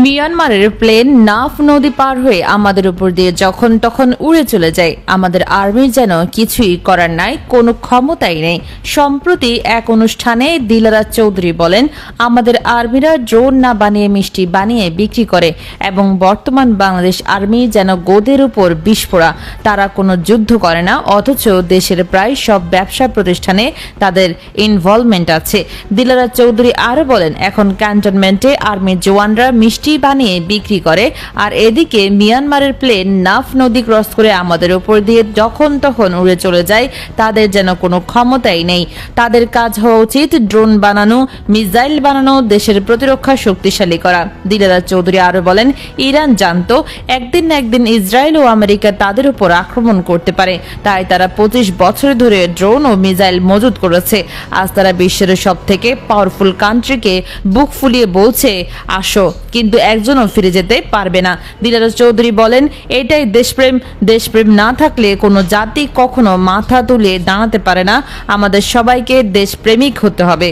মিয়ানমারের প্লেন নাফ নদী পার হয়ে আমাদের উপর দিয়ে যখন তখন উড়ে চলে যায়। আমাদের আর্মির যেন কিছুই করার নাই, কোনো ক্ষমতাই নেই। সম্প্রতি এক অনুষ্ঠানে দিলারা চৌধুরী বলেন, আমাদের আর্মিরা ড্রোন না বানিয়ে মিষ্টি বানিয়ে বিক্রি করে এবং বর্তমান বাংলাদেশ আর্মি যেন গোদের উপর বিস্ফোরা। তারা কোনো যুদ্ধ করে না, অথচ দেশের প্রায় সব ব্যবসা প্রতিষ্ঠানে তাদের ইনভলভমেন্ট আছে। দিলারা চৌধুরী আরও বলেন, এখন ক্যান্টনমেন্টে আর্মির জওয়ানরা মিষ্টি বানিয়ে বিক্রি করে, আর এদিকে মিয়ানমারের প্লেন নাফ নদী ক্রস করে আমাদের উপর দিয়ে যখন তখন উড়ে চলে যায়। তাদের যেন কোনো ক্ষমতাই নেই। তাদের কাজ হওয়া উচিত ড্রোন বানানো, মিসাইল বানানো, দেশের প্রতিরক্ষা শক্তিশালী করা। দিলারা চৌধুরী আরো বলেন, ইরান জানতো একদিন না একদিন ইসরায়েল ও আমেরিকা তাদের উপর আক্রমণ করতে পারে, তাই তারা 25 বছর ধরে ড্রোন ও মিসাইল মজুত করেছে। আজ তারা বিশ্বের সব থেকে পাওয়ারফুল কান্ট্রিকে বুক ফুলিয়ে বলছে আসো, কিন্তু একজনও ফিরে যেতে পারবে না। দিলারা চৌধুরী বলেন, এটাই দেশপ্রেম। দেশপ্রেম না থাকলে কোনো জাতি কখনো মাথা তুলে দাঁড়াতে পারে না। আমাদের সবাইকে দেশপ্রেমিক হতে হবে।